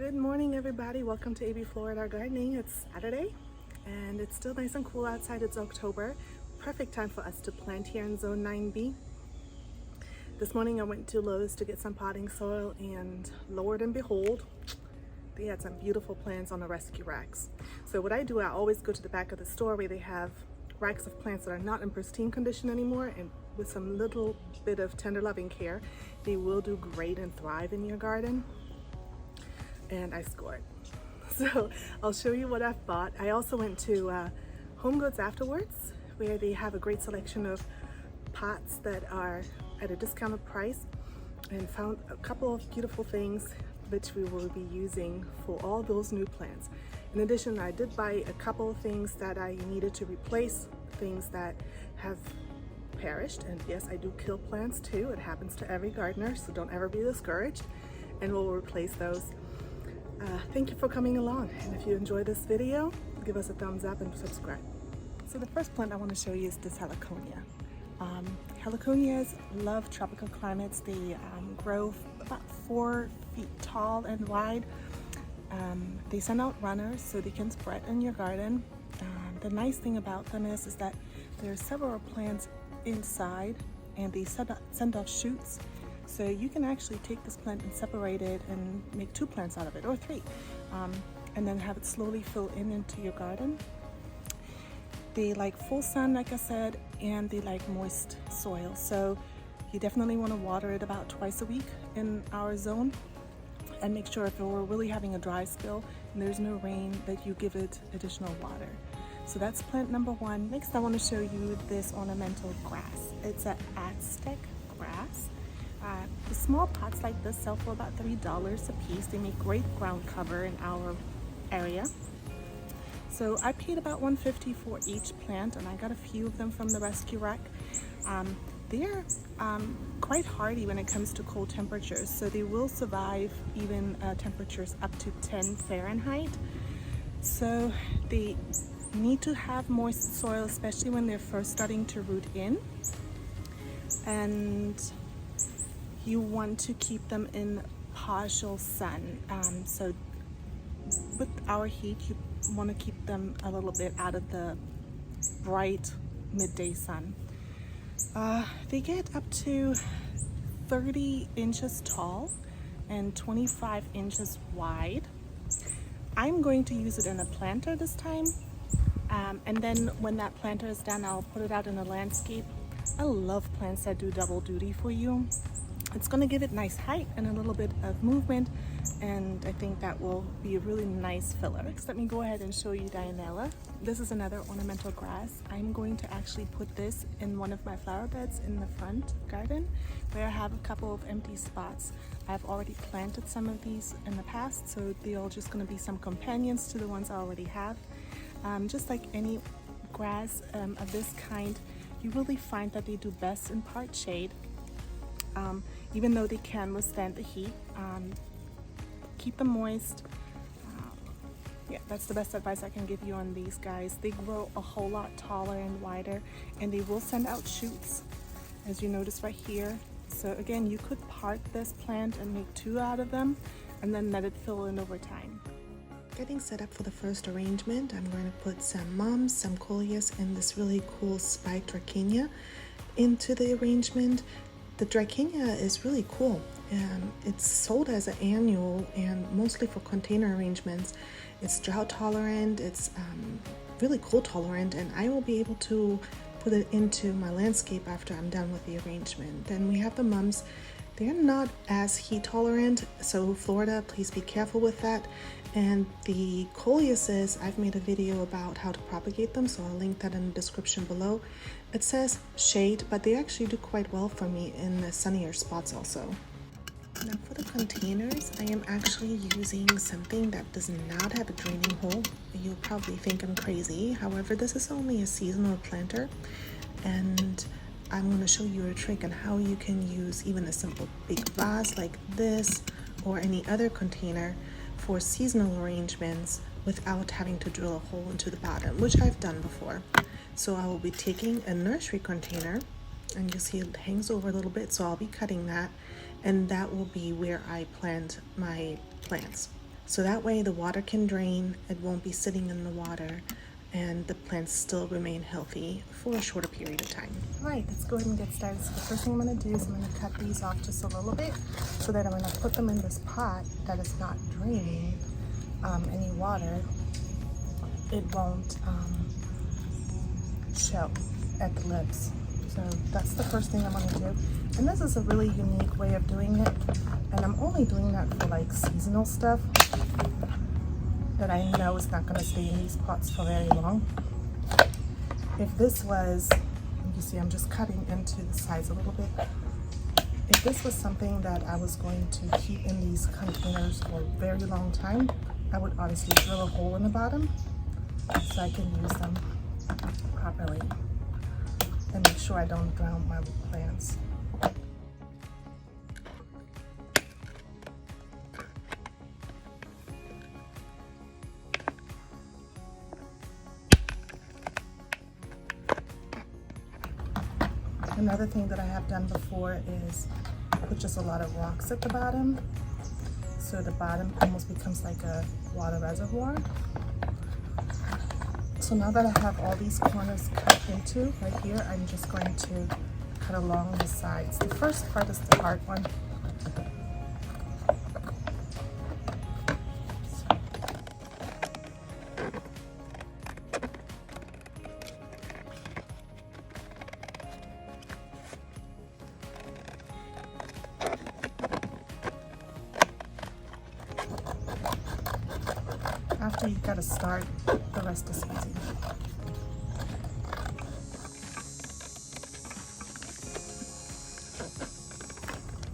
Good morning, everybody. Welcome to AB Florida Gardening. It's Saturday and it's still nice and cool outside. It's October. Perfect time for us to plant here in Zone 9B. This morning I went to Lowe's to get some potting soil, and Lord and behold, they had some beautiful plants on the rescue racks. So what I do, I always go to the back of the store where they have racks of plants that are not in pristine condition anymore, and with some little bit of tender loving care, they will do great and thrive in your garden. And I scored. So I'll show you what I've bought. I also went to Home Goods afterwards, where they have a great selection of pots that are at a discounted price, and found a couple of beautiful things which we will be using for all those new plants. In addition, I did buy a couple of things that I needed to replace, things that have perished. And yes, I do kill plants too. It happens to every gardener, so don't ever be discouraged, and we'll replace those. Thank you for coming along, and if you enjoy this video, give us a thumbs up and subscribe. So the first plant I want to show you is this Heliconia. Heliconias love tropical climates. They grow about 4 feet tall and wide. They send out runners so they can spread in your garden. The nice thing about them is that there are several plants inside, and they send off shoots. So you can actually take this plant and separate it and make 2 plants out of it, or 3, and then have it slowly fill into your garden. They like full sun, like I said, and they like moist soil. So you definitely want to water it about twice a week in our zone, and make sure if we're really having a dry spell and there's no rain, that you give it additional water. So that's plant number 1. Next, I want to show you this ornamental grass. It's an Aztec Grass. The small pots like this sell for about $3 a piece. They make great ground cover in our area. So I paid about $1.50 for each plant, and I got a few of them from the rescue rack. They're quite hardy when it comes to cold temperatures, so they will survive even temperatures up to 10 Fahrenheit. So they need to have moist soil, especially when they're first starting to root in. And you want to keep them in partial sun. So with our heat, you want to keep them a little bit out of the bright midday sun. They get up to 30 inches tall and 25 inches wide. I'm going to use it in a planter this time. And then when that planter is done, I'll put it out in a landscape. I love plants that do double duty for you. It's going to give it nice height and a little bit of movement, and I think that will be a really nice filler. Next, let me go ahead and show you Dianella. This is another ornamental grass. I'm going to actually put this in one of my flower beds in the front garden, where I have a couple of empty spots. I've already planted some of these in the past, so they're all just going to be some companions to the ones I already have. Just like any grass of this kind, you really find that they do best in part shade. Even though they can withstand the heat, keep them moist. Yeah, that's the best advice I can give you on these guys. They grow a whole lot taller and wider, and they will send out shoots, as you notice right here. So again, you could part this plant and make 2 out of them, and then let it fill in over time. Getting set up for the first arrangement, I'm going to put some mums, some Coleus, and this really cool spiked Dracaena into the arrangement. The Dracaena is really cool. It's sold as an annual and mostly for container arrangements. It's drought tolerant, it's really cold tolerant, and I will be able to put it into my landscape after I'm done with the arrangement. Then we have the mums. They're not as heat tolerant, so Florida, please be careful with that. And the Coleuses, I've made a video about how to propagate them, so I'll link that in the description below. It says shade, but they actually do quite well for me in the sunnier spots also. Now for the containers, I am actually using something that does not have a draining hole. You'll probably think I'm crazy. However, this is only a seasonal planter, and I'm going to show you a trick on how you can use even a simple big vase like this or any other container for seasonal arrangements without having to drill a hole into the bottom, which I've done before. So I will be taking a nursery container, and you see it hangs over a little bit, so I'll be cutting that, and that will be where I plant my plants. So that way the water can drain, it won't be sitting in the water, and the plants still remain healthy for a shorter period of time. All right, let's go ahead and get started. So the first thing I'm gonna do is I'm gonna cut these off just a little bit so that I'm gonna put them in this pot that is not draining any water. It won't choke at the lips. So that's the first thing I'm gonna do. And this is a really unique way of doing it. And I'm only doing that for like seasonal stuff that I know is not gonna stay in these pots for very long. If this was, you see I'm just cutting into the sides a little bit. If this was something that I was going to keep in these containers for a very long time, I would obviously drill a hole in the bottom so I can use them properly and make sure I don't drown my plants. Another thing that I have done before is put just a lot of rocks at the bottom, so the bottom almost becomes like a water reservoir. So now that I have all these corners cut into right here, I'm just going to cut along the sides. The first part is the hard one. After you got to start, the rest is easy.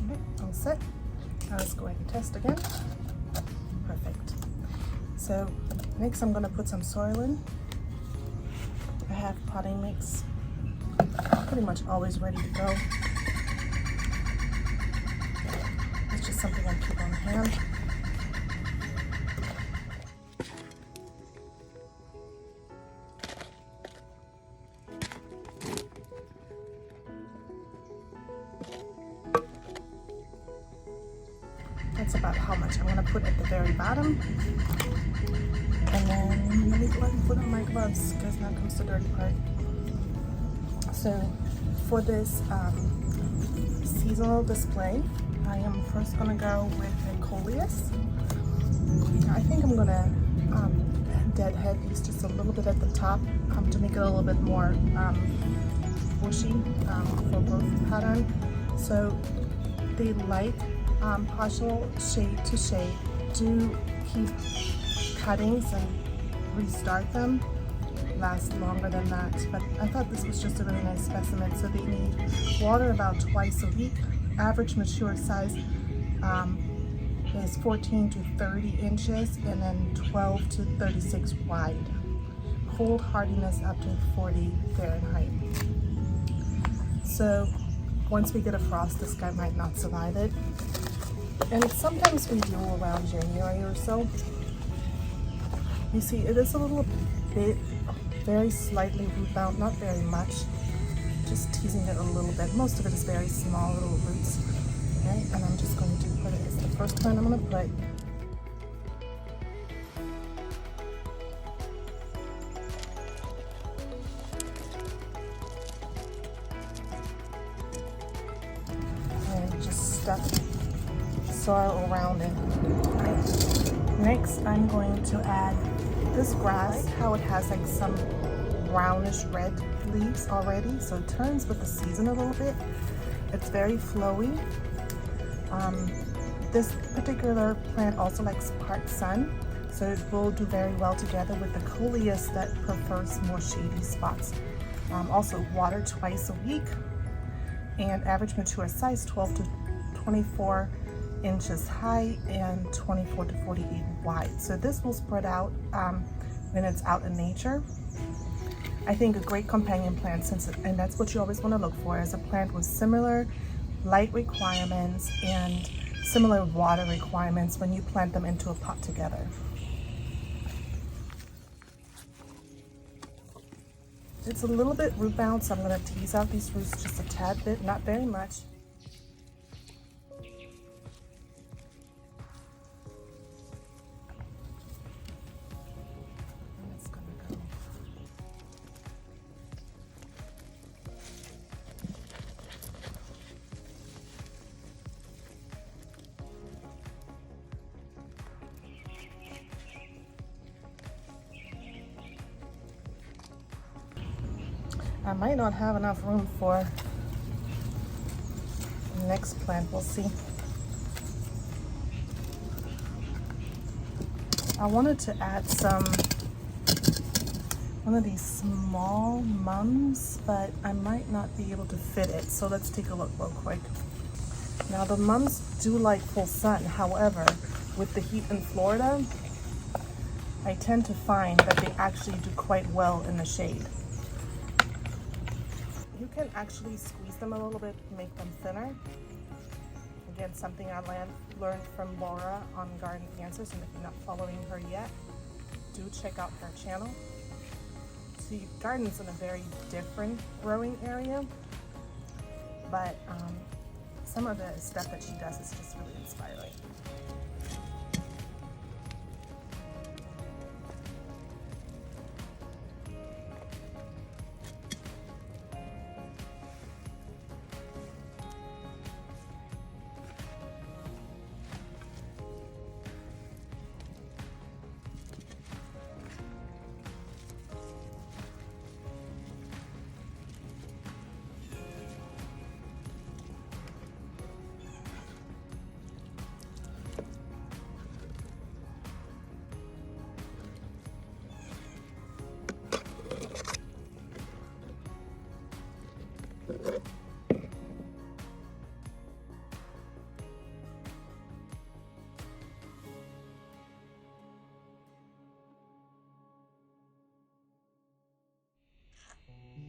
Okay, all set. Now let's go ahead and test again. Perfect. So next I'm going to put some soil in. I have potting mix pretty much always ready to go. It's just something I keep on hand. That's about how much I'm going to put at the very bottom. And then let me go ahead and put on my gloves because now comes the dirty part. So for this seasonal display, I am first going to go with the Coleus. I think I'm going to deadhead these just a little bit at the top to make it a little bit more bushy for growth pattern. So they like partial shade to shade. Do keep cuttings and restart them. Last longer than that, but I thought this was just a really nice specimen. So they need water about twice a week. Average mature size is 14 to 30 inches and then 12 to 36 wide. Cold hardiness up to 40 Fahrenheit. So once we get a frost, this guy might not survive it. And sometimes we do around January or so. You see, it is a little bit, very slightly root bound, not very much. Just teasing it a little bit. Most of it is very small little roots. Okay, and I'm just going to put it as the first plant I'm going to put. And just stuff soil around it. Right. Next, I'm going to add this grass, how it has like some brownish red leaves already, so it turns with the season a little bit. It's very flowy. This particular plant also likes part sun, so it will do very well together with the Coleus that prefers more shady spots. Also water twice a week, and average mature size 12 to 24 inches high and 24 to 48 wide. So this will spread out when it's out in nature. I think a great companion plant, and that's what you always want to look for, is a plant with similar light requirements and similar water requirements when you plant them into a pot together. It's a little bit root bound, so I'm going to tease out these roots just a tad bit, not very much. I might not have enough room for the next plant, we'll see. I wanted to add one of these small mums, but I might not be able to fit it. So let's take a look real quick. Now the mums do like full sun. However, with the heat in Florida, I tend to find that they actually do quite well in the shade. You can actually squeeze them a little bit to make them thinner. Again, something I learned from Laura on Garden Answers, and if you're not following her yet, do check out her channel. She gardens in a very different growing area, but some of the stuff that she does is just really inspiring.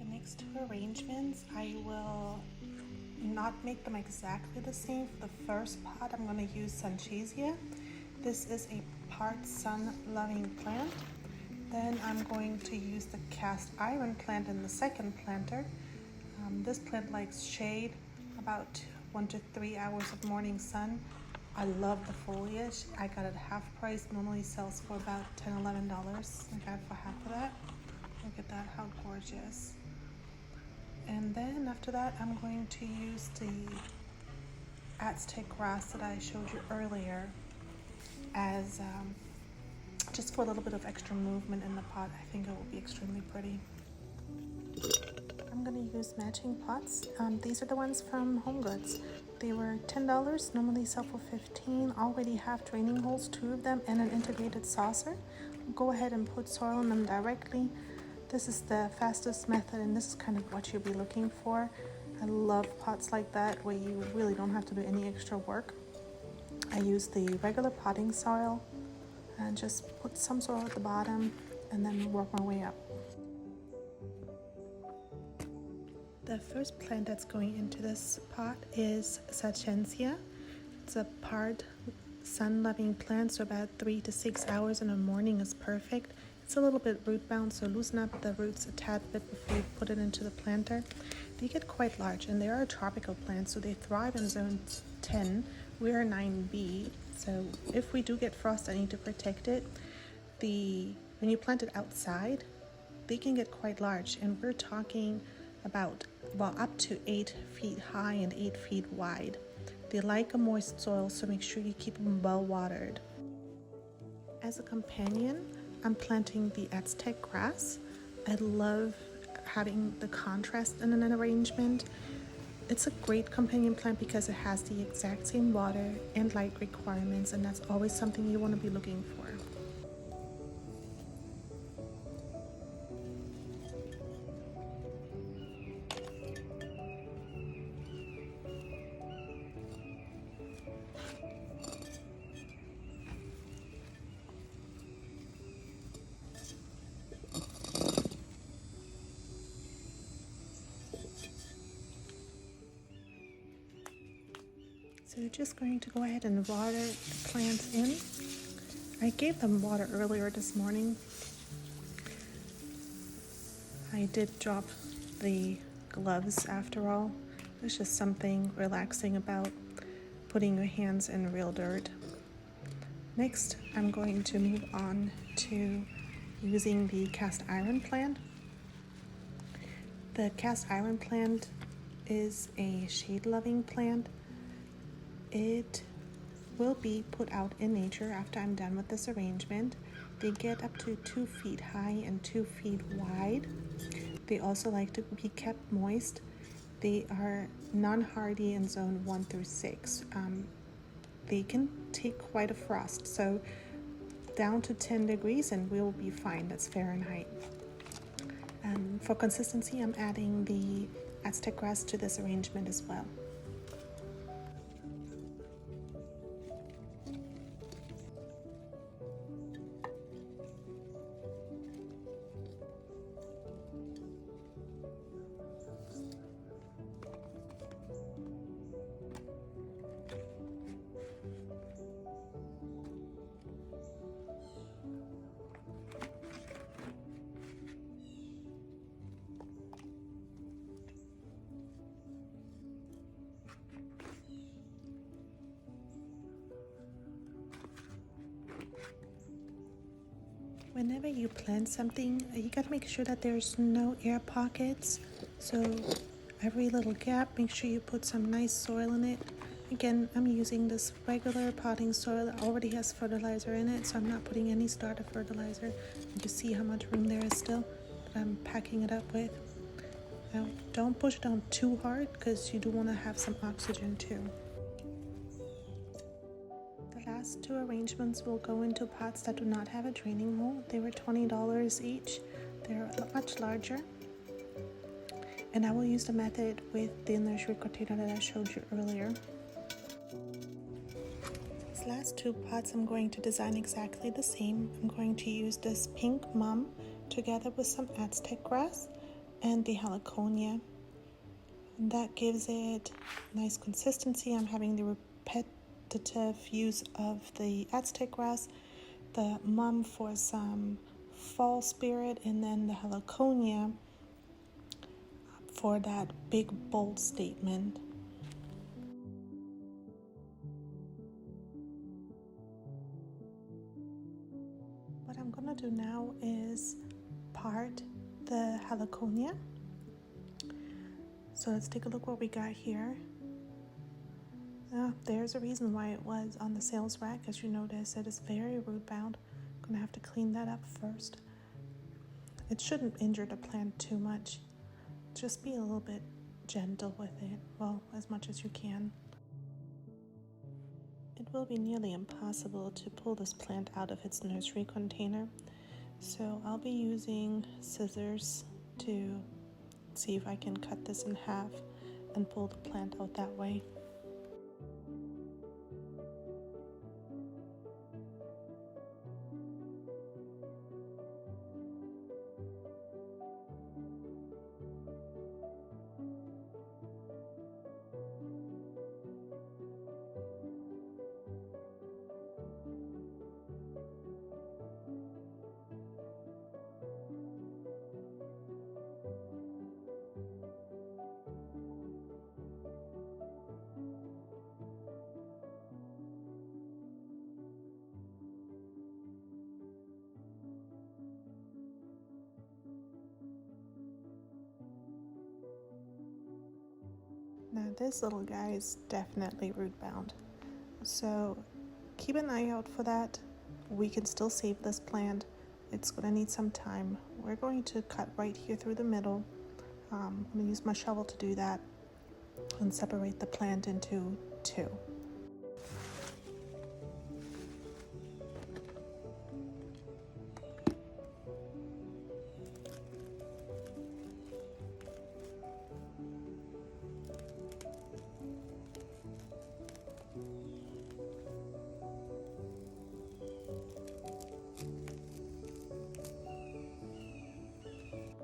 The next two arrangements, I will not make them exactly the same. For the first pot, I'm going to use Sachencia. This is a part sun-loving plant. Then I'm going to use the cast iron plant in the second planter. This plant likes shade, about 1 to 3 hours of morning sun. I love the foliage. I got it half price, normally sells for about $10, $11. I got it for half of that. Look at that, how gorgeous. And then after that, I'm going to use the Aztec Grass that I showed you earlier as just for a little bit of extra movement in the pot. I think it will be extremely pretty. I'm going to use matching pots. These are the ones from Home Goods. They were $10, normally sell for $15. Already have draining holes, 2 of them, and an integrated saucer. Go ahead and put soil in them directly. This is the fastest method, and this is kind of what you'll be looking for. I love pots like that where you really don't have to do any extra work. I use the regular potting soil and just put some soil at the bottom and then work my way up. The first plant that's going into this pot is Sachencia. It's a part sun-loving plant, so about 3 to 6 hours in the morning is perfect. It's a little bit root bound, so loosen up the roots a tad bit before you put it into the planter. They get quite large, and they are a tropical plant, so they thrive in zone 10. We're 9B, so if we do get frost, I need to protect it. When you plant it outside, they can get quite large, and we're talking about up to 8 feet high and 8 feet wide. They like a moist soil, so make sure you keep them well watered. As a companion, I'm planting the Aztec Grass. I love having the contrast in an arrangement. It's a great companion plant because it has the exact same water and light requirements, and that's always something you want to be looking for. So you're just going to go ahead and water the plants in. I gave them water earlier this morning. I did drop the gloves after all. There's just something relaxing about putting your hands in real dirt. Next, I'm going to move on to using the cast iron plant. The cast iron plant is a shade-loving plant. It will be put out in nature after I'm done with this arrangement. They get up to 2 feet high and 2 feet wide. They also like to be kept moist. They are non-hardy in zone 1 through 6. They can take quite a frost, so down to 10 degrees and we'll be fine. That's Fahrenheit. For consistency, I'm adding the Aztec grass to this arrangement as well. Whenever you plant something, you gotta make sure that there's no air pockets. So every little gap, make sure you put some nice soil in it. Again, I'm using this regular potting soil that already has fertilizer in it, so I'm not putting any starter fertilizer. You can see how much room there is still that I'm packing it up with. Now, don't push it down too hard because you do want to have some oxygen too. The last two arrangements will go into pots that do not have a draining hole. They were $20 each. They're much larger. And I will use the method with the nursery container that I showed you earlier. These last two pots I'm going to design exactly the same. I'm going to use this pink mum together with some Aztec grass and the Heliconia. And that gives it nice consistency. I'm having the repetitive use of the Aztec grass, the mum for some fall spirit, and then the Heliconia for that big bold statement. What I'm gonna do now is part the Heliconia. So let's take a look what we got here. There's a reason why it was on the sales rack. As you notice, it is very root bound. I'm gonna have to clean that up first. It shouldn't injure the plant too much. Just be a little bit gentle with it, well, as much as you can. It will be nearly impossible to pull this plant out of its nursery container, so I'll be using scissors to see if I can cut this in half and pull the plant out that way. Now this little guy is definitely root bound, so keep an eye out for that. We can still save this plant. It's going to need some time. We're going to cut right here through the middle. I'm going to use my shovel to do that and separate the plant into two.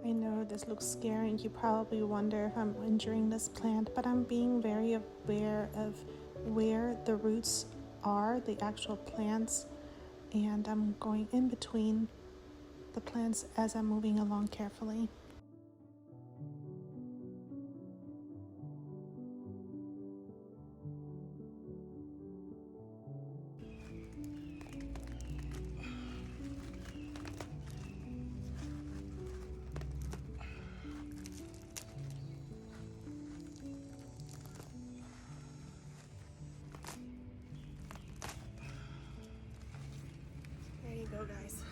I know this looks scary and you probably wonder if I'm injuring this plant, but I'm being very aware of where the roots are, the actual plants, and I'm going in between the plants as I'm moving along carefully. There you go, guys.